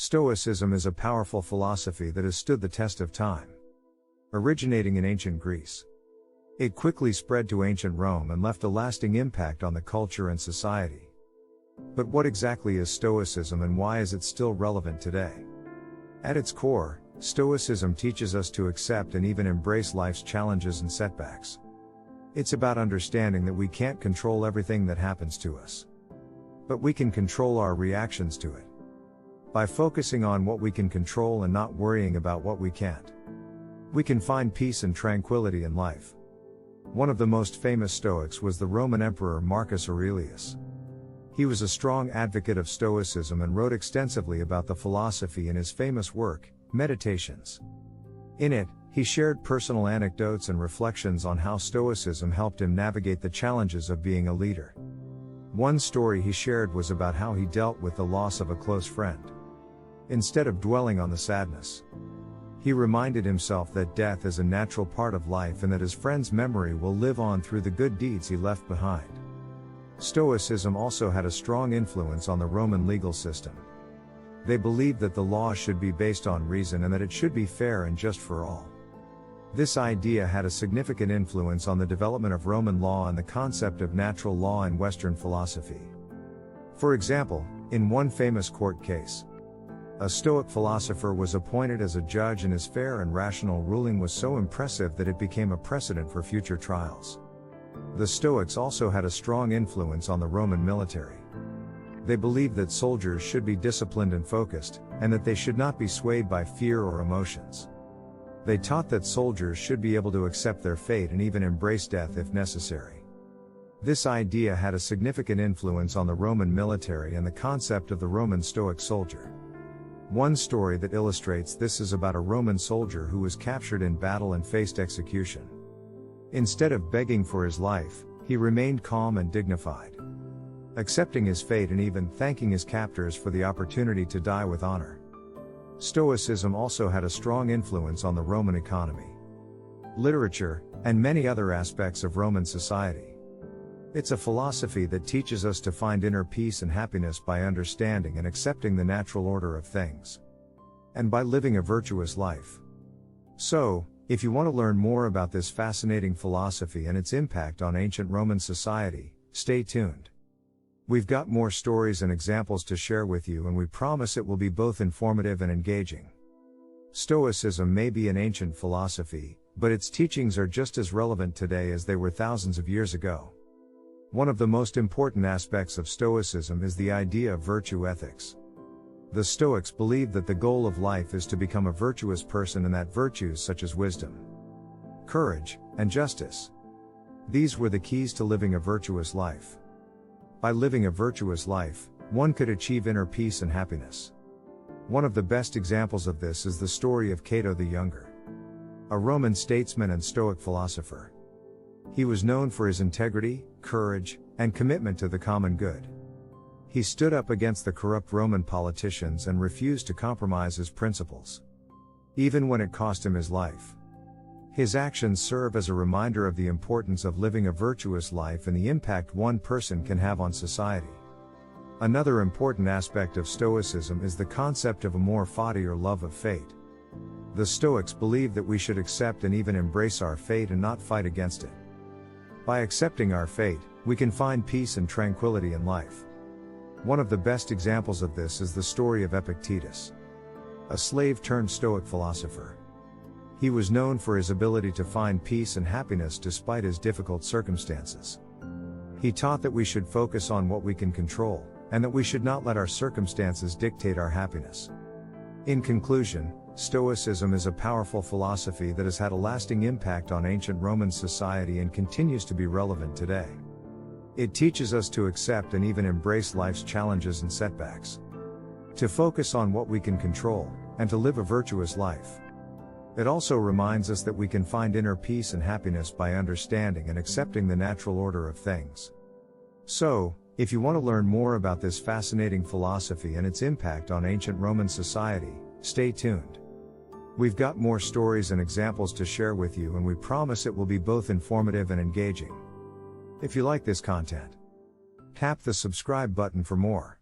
Stoicism is a powerful philosophy that has stood the test of time. Originating in ancient Greece, it quickly spread to ancient Rome and left a lasting impact on the culture and society. But what exactly is Stoicism and why is it still relevant today? At its core, Stoicism teaches us to accept and even embrace life's challenges and setbacks. It's about understanding that we can't control everything that happens to us, but we can control our reactions to it. By focusing on what we can control and not worrying about what we can't, we can find peace and tranquility in life. One of the most famous Stoics was the Roman Emperor Marcus Aurelius. He was a strong advocate of Stoicism and wrote extensively about the philosophy in his famous work, Meditations. In it, he shared personal anecdotes and reflections on how Stoicism helped him navigate the challenges of being a leader. One story he shared was about how he dealt with the loss of a close friend. Instead of dwelling on the sadness, he reminded himself that death is a natural part of life and that his friend's memory will live on through the good deeds he left behind. Stoicism also had a strong influence on the Roman legal system. They believed that the law should be based on reason and that it should be fair and just for all. This idea had a significant influence on the development of Roman law and the concept of natural law in Western philosophy. For example, in one famous court case, a Stoic philosopher was appointed as a judge and his fair and rational ruling was so impressive that it became a precedent for future trials. The Stoics also had a strong influence on the Roman military. They believed that soldiers should be disciplined and focused, and that they should not be swayed by fear or emotions. They taught that soldiers should be able to accept their fate and even embrace death if necessary. This idea had a significant influence on the Roman military and the concept of the Roman Stoic soldier. One story that illustrates this is about a Roman soldier who was captured in battle and faced execution. Instead of begging for his life, he remained calm and dignified, accepting his fate and even thanking his captors for the opportunity to die with honor. Stoicism also had a strong influence on the Roman economy, literature, and many other aspects of Roman society. It's a philosophy that teaches us to find inner peace and happiness by understanding and accepting the natural order of things, and by living a virtuous life. So, if you want to learn more about this fascinating philosophy and its impact on ancient Roman society, stay tuned. We've got more stories and examples to share with you, and we promise it will be both informative and engaging. Stoicism may be an ancient philosophy, but its teachings are just as relevant today as they were thousands of years ago. One of the most important aspects of Stoicism is the idea of virtue ethics. The Stoics believed that the goal of life is to become a virtuous person and that virtues such as wisdom, courage, and justice, these were the keys to living a virtuous life. By living a virtuous life, one could achieve inner peace and happiness. One of the best examples of this is the story of Cato the Younger, a Roman statesman and Stoic philosopher. He was known for his integrity, courage, and commitment to the common good. He stood up against the corrupt Roman politicians and refused to compromise his principles, even when it cost him his life. His actions serve as a reminder of the importance of living a virtuous life and the impact one person can have on society. Another important aspect of Stoicism is the concept of amor fati, or love of fate. The Stoics believe that we should accept and even embrace our fate and not fight against it. By accepting our fate, we can find peace and tranquility in life. One of the best examples of this is the story of Epictetus, a slave-turned-Stoic philosopher. He was known for his ability to find peace and happiness despite his difficult circumstances. He taught that we should focus on what we can control, and that we should not let our circumstances dictate our happiness. In conclusion, Stoicism is a powerful philosophy that has had a lasting impact on ancient Roman society and continues to be relevant today. It teaches us to accept and even embrace life's challenges and setbacks, to focus on what we can control, and to live a virtuous life. It also reminds us that we can find inner peace and happiness by understanding and accepting the natural order of things. So, if you want to learn more about this fascinating philosophy and its impact on ancient Roman society, stay tuned. We've got more stories and examples to share with you, and we promise it will be both informative and engaging. If you like this content, tap the subscribe button for more.